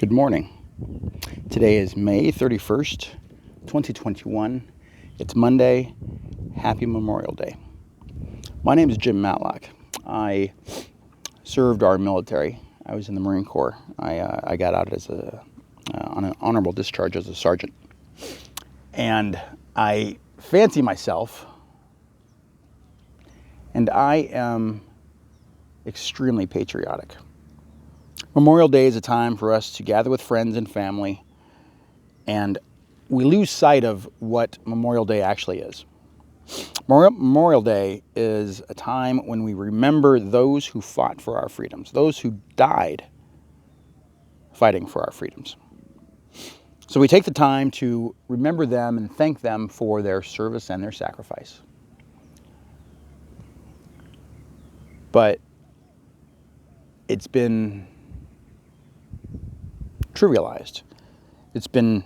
Good morning. Today is May 31st, 2021. It's Monday. Happy Memorial Day. My name is Jim Matlock. I served our military. I was in the Marine Corps. I got out on an honorable discharge as a sergeant. And I fancy myself, and I am extremely patriotic. Memorial Day is a time for us to gather with friends and family, and we lose sight of what Memorial Day actually is. Memorial Day is a time when we remember those who fought for our freedoms, those who died fighting for our freedoms. So we take the time to remember them and thank them for their service and their sacrifice. But it's been trivialized. It's been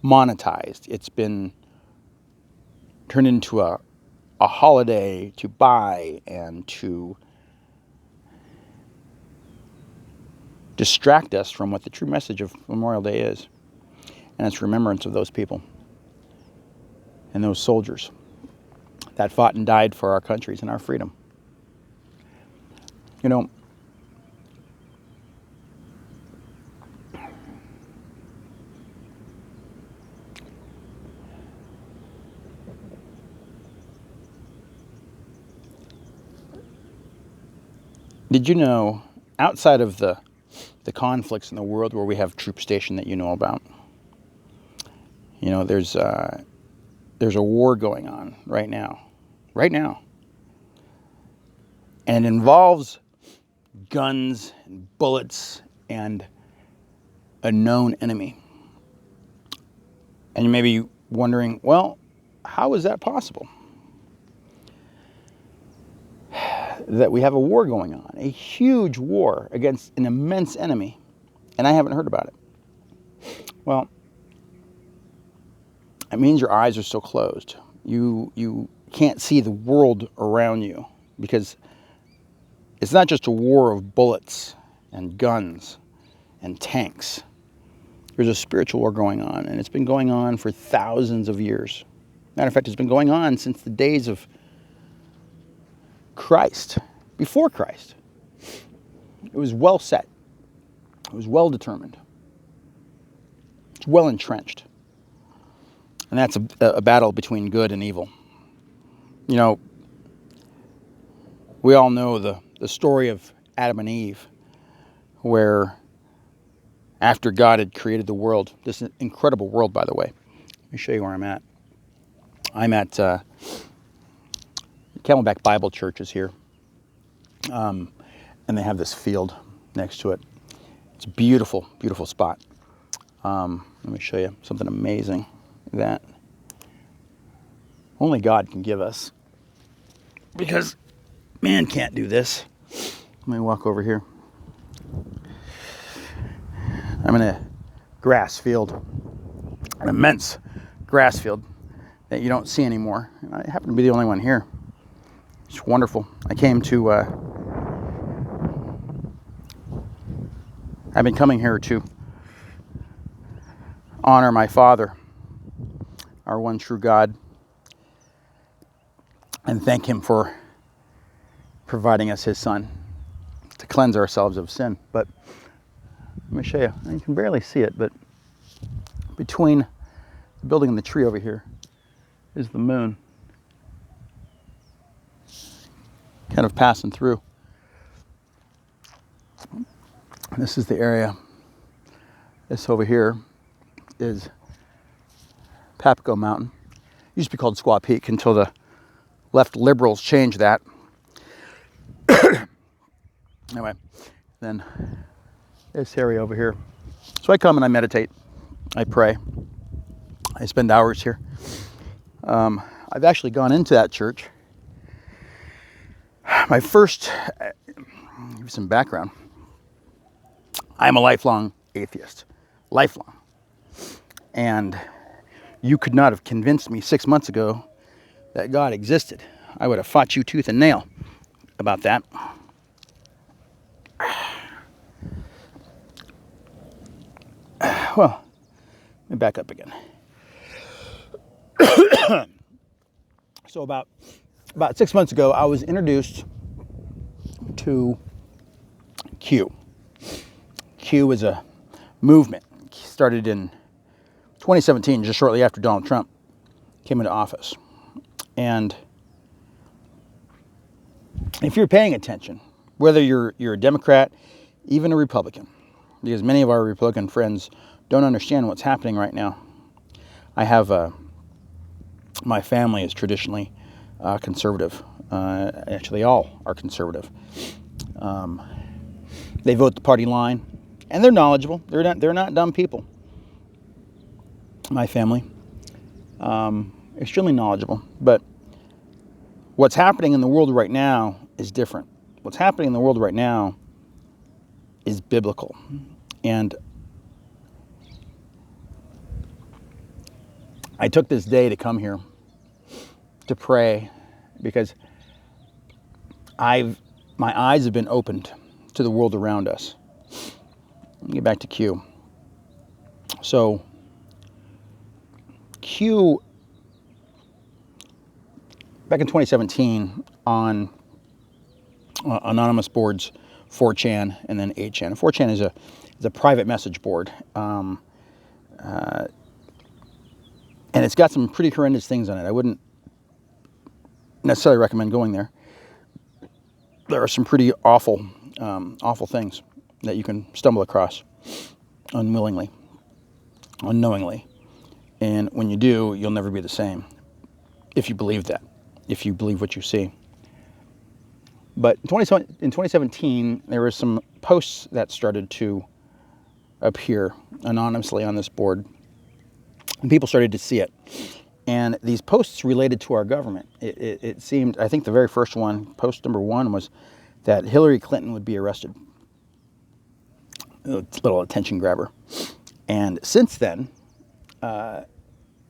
monetized. It's been turned into a holiday to buy and to distract us from what the true message of Memorial Day is. And it's remembrance of those people and those soldiers that fought and died for our countries and our freedom. You know, did you know, outside of the conflicts in the world where we have troops stationed that you know about, you know, there's a war going on right now, and it involves guns and bullets and a known enemy. And you may be wondering, well, how is that possible? That we have a war going on, a huge war against an immense enemy, and I haven't heard about it. Well, it means your eyes are still closed. You can't see the world around you, because it's not just a war of bullets and guns and tanks. There's a spiritual war going on, and it's been going on for thousands of years. Matter of fact, it's been going on since the days of Christ, before Christ. It was well set. It was well determined. It's well entrenched. And that's a battle between good and evil. You know, we all know the story of Adam and Eve, where after God had created the world, this incredible world, by the way. Let me show you where I'm at. I'm at Camelback Bible Church is here. And they have this field next to it. It's a beautiful, beautiful spot. Let me show you something amazing that only God can give us, because man can't do this. Let me walk over here. I'm in a grass field, an immense grass field that you don't see anymore. And I happen to be the only one here. It's wonderful. I've been coming here to honor my Father, our one true God, and thank Him for providing us His Son to cleanse ourselves of sin. But let me show you. You can barely see it, but between the building and the tree over here is the moon, kind of passing through. This is the area. This over here is Papago Mountain. It used to be called Squaw Peak until the left liberals changed that. Anyway, then this area over here. So I come and I meditate. I pray. I spend hours here. I've actually gone into that church. My first, give you some background. I'm a lifelong atheist. Lifelong. And you could not have convinced me 6 months ago that God existed. I would have fought you tooth and nail about that. Well, let me back up again. So about 6 months ago, I was introduced to Q. Q is a movement. It started in 2017, just shortly after Donald Trump came into office. And if you're paying attention, whether you're a Democrat, even a Republican, because many of our Republican friends don't understand what's happening right now. I have my family is traditionally conservative. Actually, all are conservative. They vote the party line, and they're knowledgeable. They're not dumb people. My family, extremely knowledgeable. But what's happening in the world right now is different. What's happening in the world right now is biblical, and I took this day to come here to pray because my eyes have been opened to the world around us. Let me get back to Q. So Q, back in 2017 on anonymous boards, 4chan and then 8chan. 4chan is a private message board. And it's got some pretty horrendous things on it. I wouldn't necessarily recommend going there. There are some pretty awful things that you can stumble across unknowingly. And when you do, you'll never be the same. If you believe that, if you believe what you see. But in 2017, there were some posts that started to appear anonymously on this board. And people started to see it. And these posts related to our government. It seemed, I think the very first one, post number 1, was that Hillary Clinton would be arrested. A little attention grabber. And since then, a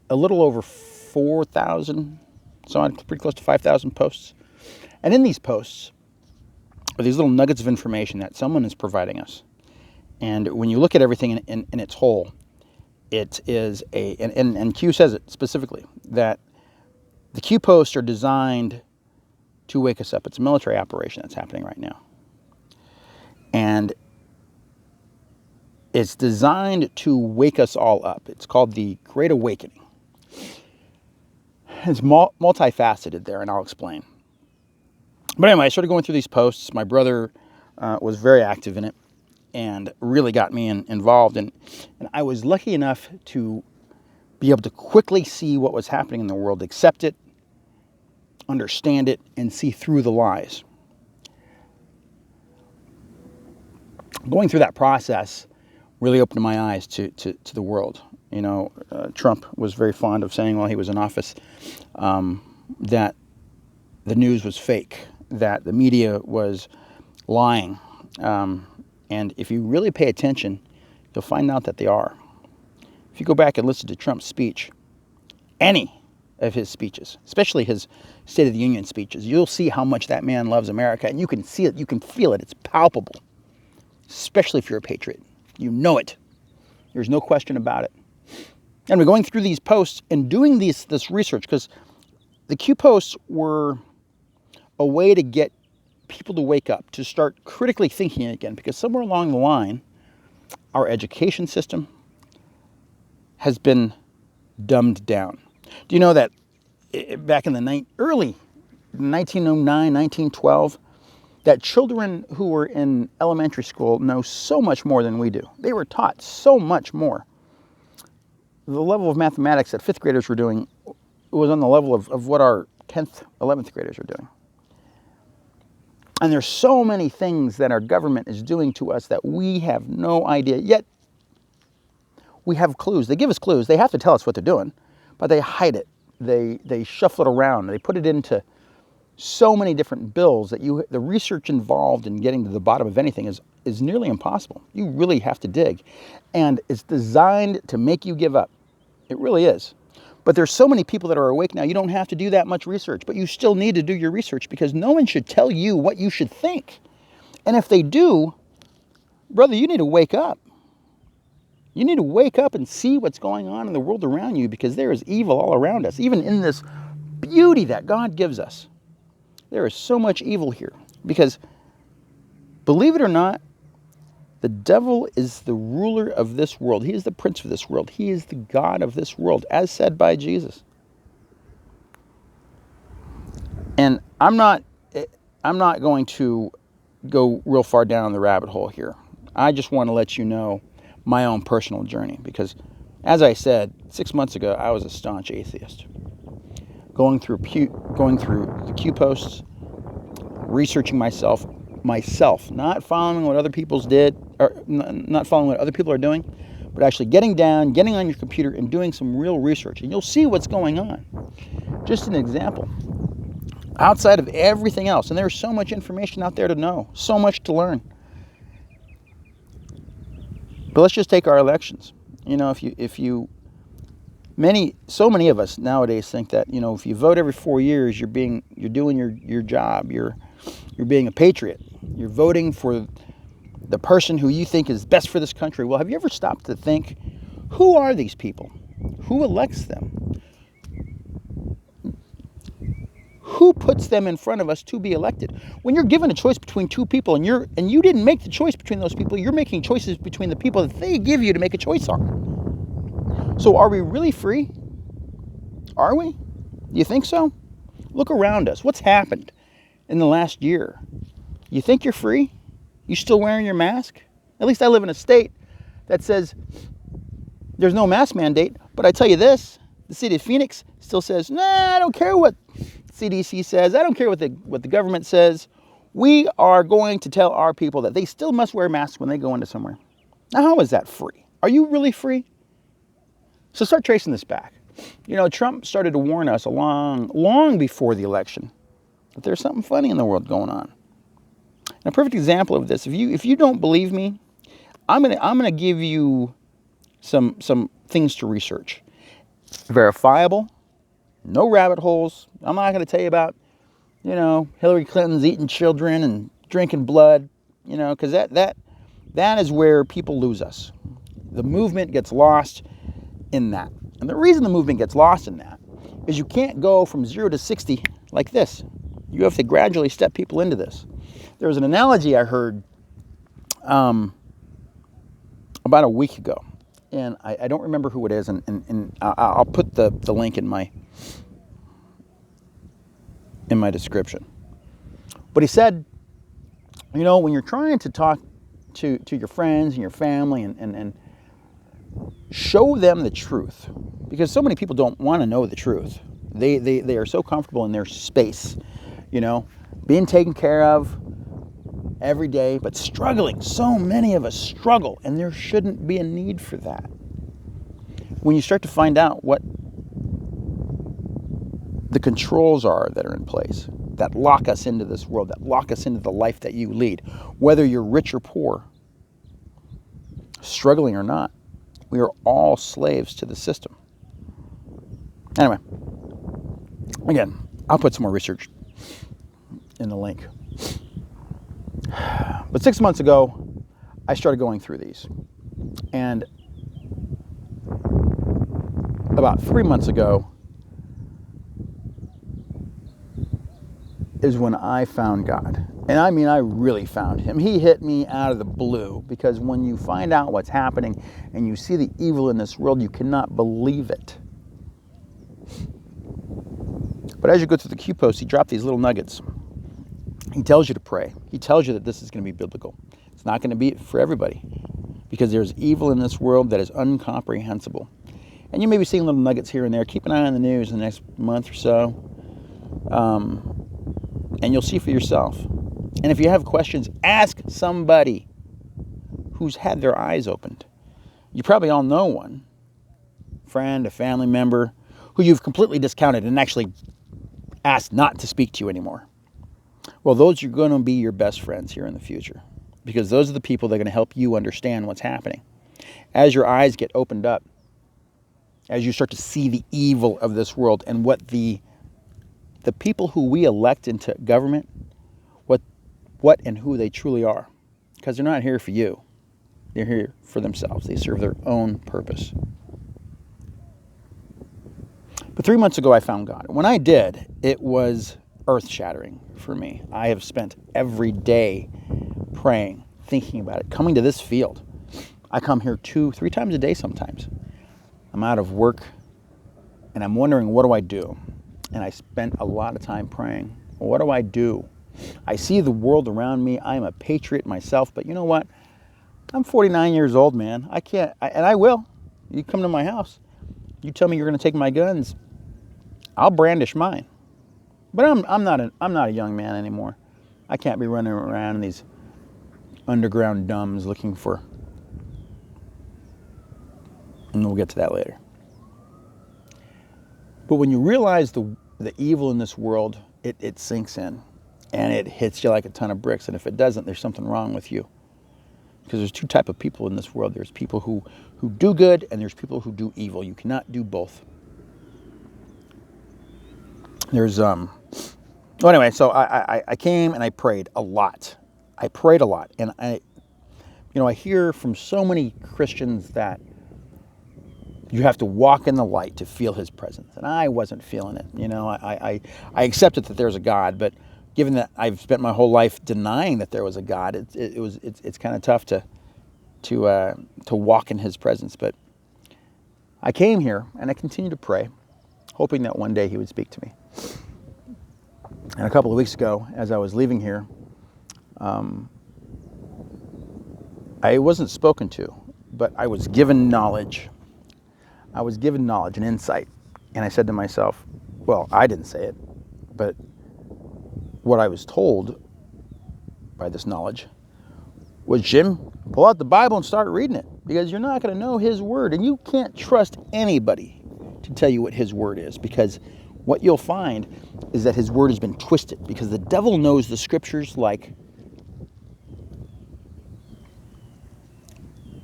little over 4,000, so pretty close to 5,000 posts. And in these posts are these little nuggets of information that someone is providing us. And when you look at everything in its whole, it is and Q says it specifically, that the Q posts are designed to wake us up. It's a military operation that's happening right now. And it's designed to wake us all up. It's called the Great Awakening. It's multifaceted there, and I'll explain. But anyway, I started going through these posts. My brother was very active in it and really got me involved. And I was lucky enough to be able to quickly see what was happening in the world, accept it, understand it, and see through the lies. Going through that process really opened my eyes to the world. You know, Trump was very fond of saying while he was in office that the news was fake, that the media was lying. And if you really pay attention, you'll find out that they are. If you go back and listen to Trump's speech, any of his speeches, especially his State of the Union speeches, you'll see how much that man loves America. And you can see it, you can feel it, it's palpable. Especially if you're a patriot. You know it. There's no question about it. And we're going through these posts and doing this research, because the Q posts were a way to get people to wake up, to start critically thinking again, because somewhere along the line, our education system has been dumbed down. Do you know that back in the early 1909, 1912, that children who were in elementary school know so much more than we do? They were taught so much more. The level of mathematics that 5th graders were doing was on the level of what our 10th, 11th graders are doing. And there's so many things that our government is doing to us that we have no idea. Yet, we have clues. They give us clues. They have to tell us what they're doing, but they hide it. They shuffle it around. They put it into so many different bills that the research involved in getting to the bottom of anything is nearly impossible. You really have to dig. And it's designed to make you give up. It really is. But there's so many people that are awake now, you don't have to do that much research, but you still need to do your research, because no one should tell you what you should think. And if they do, brother, you need to wake up. You need to wake up and see what's going on in the world around you, because there is evil all around us. Even in this beauty that God gives us, there is so much evil here. Because, believe it or not, the devil is the ruler of this world. He is the prince of this world. He is the God of this world, as said by Jesus. And I'm not going to go real far down the rabbit hole here. I just want to let you know my own personal journey, because, as I said, 6 months ago, I was a staunch atheist. Going through the Q posts, researching myself, not following what other people did, or not following what other people are doing, but actually getting on your computer and doing some real research, and you'll see what's going on. Just an example. Outside of everything else, and there's so much information out there to know, so much to learn. But let's just take our elections. So many of us nowadays think that, if you vote every 4 years, you're doing your job. You're being a patriot. You're voting for the person who you think is best for this country. Well, have you ever stopped to think, who are these people? Who elects them? Who puts them in front of us to be elected? When you're given a choice between two people, and you didn't make the choice between those people, you're making choices between the people that they give you to make a choice on. So are we really free? Are we? Do you think so? Look around us. What's happened in the last year? You think you're free? You still wearing your mask? At least I live in a state that says there's no mask mandate, but I tell you this, the city of Phoenix still says, nah, I don't care what CDC says. I don't care what the government says. We are going to tell our people that they still must wear masks when they go into somewhere. Now, how is that free? Are you really free? So start tracing this back. Trump started to warn us long before the election that there's something funny in the world going on. And a perfect example of this, if you don't believe me, I'm gonna give you some things to research. Verifiable. No rabbit holes. I'm not going to tell you about, Hillary Clinton's eating children and drinking blood, because that is where people lose us. The movement gets lost in that. And the reason the movement gets lost in that is you can't go from 0 to 60 like this. You have to gradually step people into this. There was an analogy I heard about a week ago, and I don't remember who it is, and I'll put the link in my description. But he said, when you're trying to talk to your friends and your family and show them the truth, because so many people don't want to know the truth. They are so comfortable in their space, being taken care of every day, but struggling. So many of us struggle, and there shouldn't be a need for that. When you start to find out what the controls are that are in place, that lock us into this world, that lock us into the life that you lead, whether you're rich or poor, struggling or not, we are all slaves to the system. Anyway, again, I'll put some more research in the link. But 6 months ago, I started going through these. And about 3 months ago is when I found God. And I mean, I really found him. He hit me out of the blue, because when you find out what's happening and you see the evil in this world, you cannot believe it. But as you go through the Q post, he dropped these little nuggets. He tells you to pray. He tells you that this is going to be biblical. It's not going to be for everybody, because there's evil in this world that is incomprehensible. And you may be seeing little nuggets here and there. Keep an eye on the news in the next month or so. And you'll see for yourself. And if you have questions, ask somebody who's had their eyes opened. You probably all know one. Friend, a family member, who you've completely discounted and actually asked not to speak to you anymore. Well, those are going to be your best friends here in the future, because those are the people that are going to help you understand what's happening. As your eyes get opened up, as you start to see the evil of this world and what the people who we elect into government, what and who they truly are, because they're not here for you. They're here for themselves. They serve their own purpose. But 3 months ago, I found God. When I did, it was earth-shattering for me. I have spent every day praying, thinking about it, coming to this field. I come here 2-3 times a day sometimes. I'm out of work, and I'm wondering, what do I do? And I spent a lot of time praying. What do I do? I see the world around me. I'm a patriot myself, but you know what? I'm 49 years old, man. I can't, and I will. You come to my house, you tell me you're going to take my guns, I'll brandish mine. But I'm not a young man anymore. I can't be running around in these underground dumbs looking for, and we'll get to that later. But when you realize the evil in this world, it sinks in, and it hits you like a ton of bricks. And if it doesn't, there's something wrong with you. Because there's two types of people in this world. There's people who do good, and there's people who do evil. You cannot do both. There's anyway, so I came and I prayed a lot. I prayed a lot, and I hear from so many Christians that you have to walk in the light to feel His presence, and I wasn't feeling it. I accepted that there's a God, but given that I've spent my whole life denying that there was a God, it's kind of tough to walk in His presence. But I came here and I continued to pray, hoping that one day He would speak to me. And a couple of weeks ago, as I was leaving here, I wasn't spoken to, but I was given knowledge. I was given knowledge and insight. And I said to myself, well, I didn't say it, but what I was told by this knowledge was, Jim, pull out the Bible and start reading it, because you're not going to know His Word. And you can't trust anybody to tell you what His Word is, because what you'll find is that His Word has been twisted, because the devil knows the Scriptures like...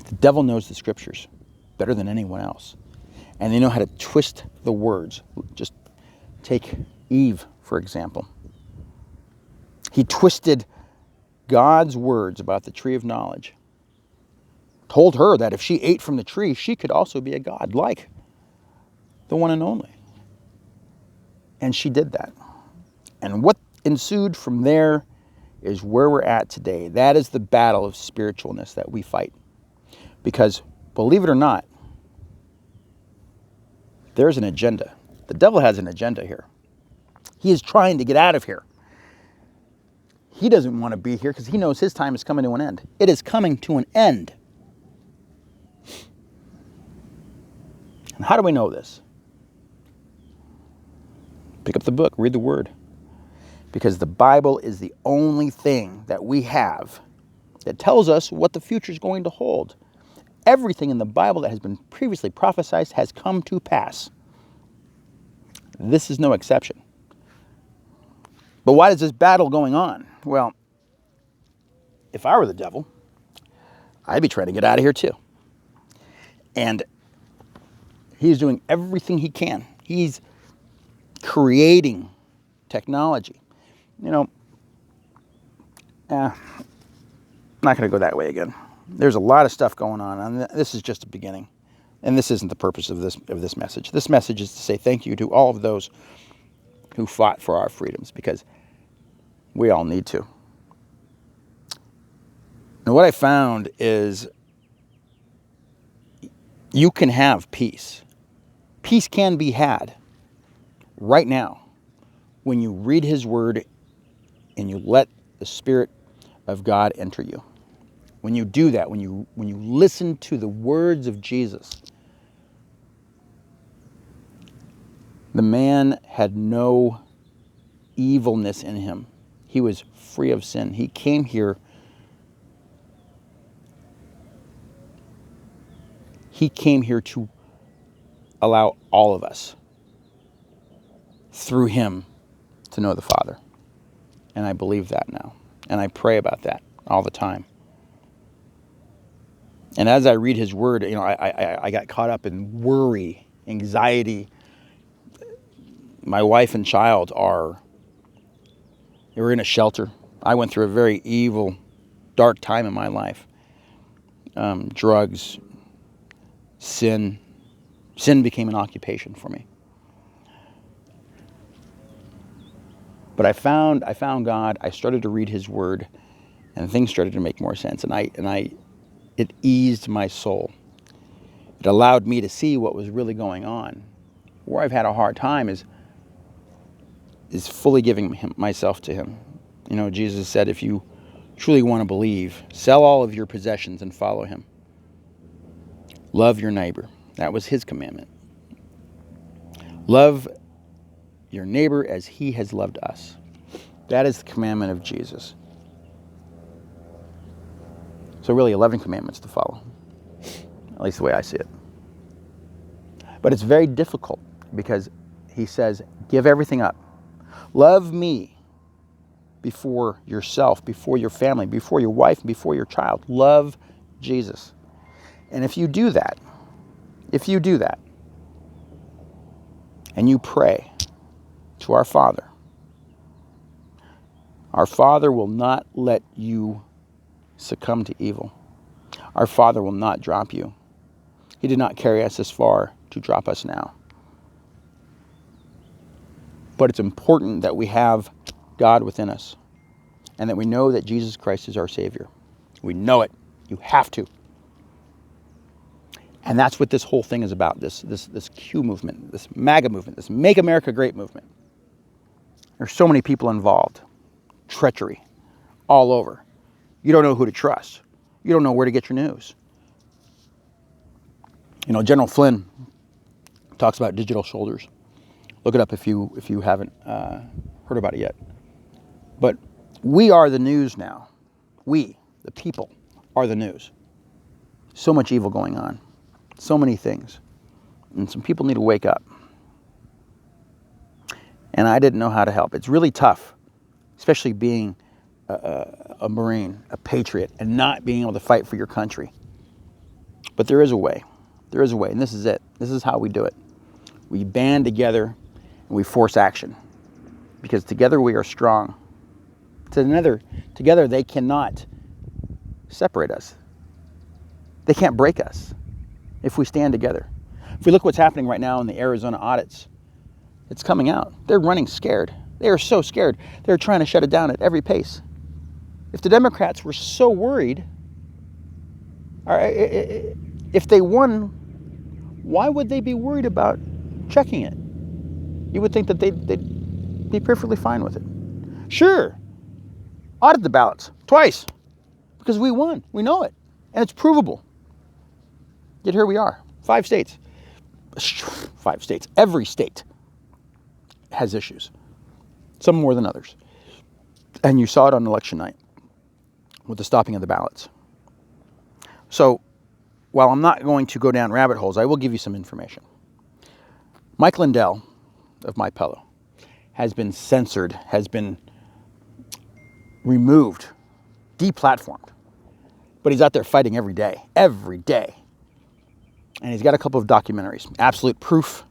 The devil knows the Scriptures better than anyone else. And they know how to twist the words. Just take Eve, for example. He twisted God's words about the tree of knowledge. Told her that if she ate from the tree, she could also be a god, like the one and only. And she did that. And what ensued from there is where we're at today. That is the battle of spiritualness that we fight. Because, believe it or not, there's an agenda. The devil has an agenda here. He is trying to get out of here. He doesn't want to be here because he knows his time is coming to an end. It is coming to an end. And how do we know this? Pick up the book, read the Word. Because the Bible is the only thing that we have that tells us what the future is going to hold. Everything in the Bible that has been previously prophesied has come to pass. This is no exception. But why is this battle going on? Well, if I were the devil, I'd be trying to get out of here too. And he's doing everything he can. He's creating technology. I'm not going to go that way again. There's a lot of stuff going on, and this is just a beginning. And this isn't the purpose of this message. This message is to say thank you to all of those who fought for our freedoms, because we all need to. And what I found is you can have peace. Peace can be had right now when you read His Word and you let the Spirit of God enter you. When you do that, when you listen to the words of Jesus, the man had no evilness in him. He was free of sin. He came here. He came here to allow all of us, through Him, to know the Father. And I believe that now. And I pray about that all the time. And as I read His Word, I got caught up in worry, anxiety. My wife and child they were in a shelter. I went through a very evil, dark time in my life. drugs, sin. Sin became an occupation for me. But I found God. I started to read His Word, and things started to make more sense. It eased my soul. It allowed me to see what was really going on. Where I've had a hard time is fully giving myself to Him. You know, Jesus said, if you truly want to believe, sell all of your possessions and follow Him. Love your neighbor. That was His commandment. Love your neighbor as He has loved us. That is the commandment of Jesus. So really 11 commandments to follow. At least the way I see it. But it's very difficult because He says, give everything up. Love me before yourself, before your family, before your wife, before your child. Love Jesus. And if you do that, and you pray to our Father will not let you succumb to evil. Our Father will not drop you. He did not carry us this far to drop us now. But it's important that we have God within us and that we know that Jesus Christ is our Savior. We know it. You have to. And that's what this whole thing is about, this Q movement, this MAGA movement, this Make America Great movement. There's so many people involved. Treachery all over. You don't know who to trust. You don't know where to get your news. You know, General Flynn talks about digital shoulders. Look it up if you haven't heard about it yet. But we are the news now. We, the people, are the news. So much evil going on. So many things. And some people need to wake up. And I didn't know how to help. It's really tough, especially being a Marine, a patriot, and not being able to fight for your country. But there is a way. There is a way, and this is it. This is how we do it. We band together and we force action. Because together we are strong. Together they cannot separate us. They can't break us if we stand together. If we look what's happening right now in the Arizona audits, it's coming out. They're running scared. They are so scared. They're trying to shut it down at every pace. If the Democrats were so worried, if they won, why would they be worried about checking it? You would think that they'd be perfectly fine with it. Sure, audit the ballots twice because we won. We know it, and it's provable. Yet here we are, 5 states. 5 states. Every state has issues, some more than others. And you saw it on election night with the stopping of the ballots. So while I'm not going to go down rabbit holes, I will give you some information. Mike Lindell of My Pillow has been censored, has been removed, deplatformed. But he's out there fighting every day. And he's got a couple of documentaries. Absolute Proof,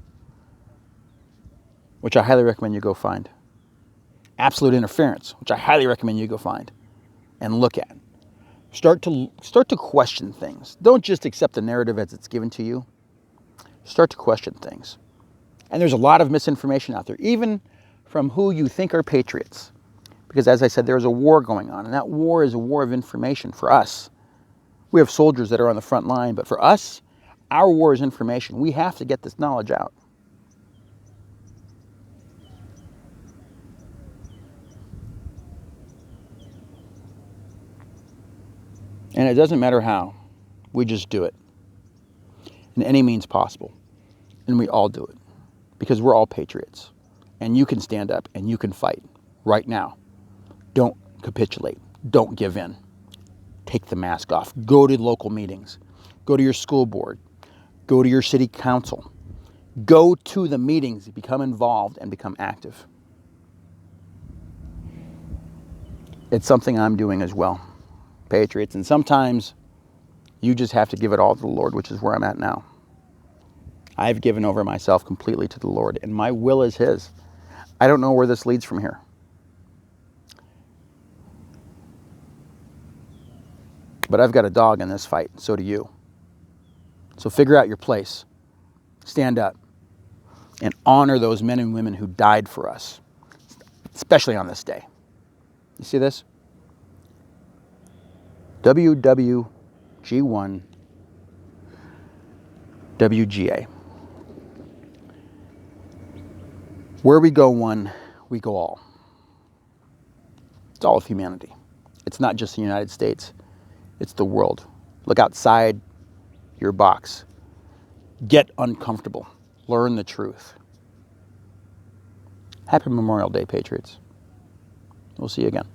which I highly recommend you go find. Absolute Interference, which I highly recommend you go find and look at. Start to question things. Don't just accept the narrative as it's given to you. Start to question things. And there's a lot of misinformation out there, even from who you think are patriots. Because as I said, there's a war going on, and that war is a war of information for us. We have soldiers that are on the front line, but for us, our war is information. We have to get this knowledge out. And it doesn't matter how. We just do it. In any means possible. And we all do it. Because we're all patriots. And you can stand up and you can fight right now. Don't capitulate. Don't give in. Take the mask off. Go to local meetings. Go to your school board. Go to your city council. Go to the meetings. Become involved and become active. It's something I'm doing as well. Patriots. And sometimes you just have to give it all to the Lord, which is where I'm at now. I've given over myself completely to the Lord, and my will is His. I don't know where this leads from here. But I've got a dog in this fight, so do you. So figure out your place. Stand up and honor those men and women who died for us, especially on this day. You see this? WWG1 WGA. Where we go one, we go all. It's all of humanity. It's not just the United States. It's the world. Look outside your box. Get uncomfortable. Learn the truth. Happy Memorial Day, Patriots. We'll see you again.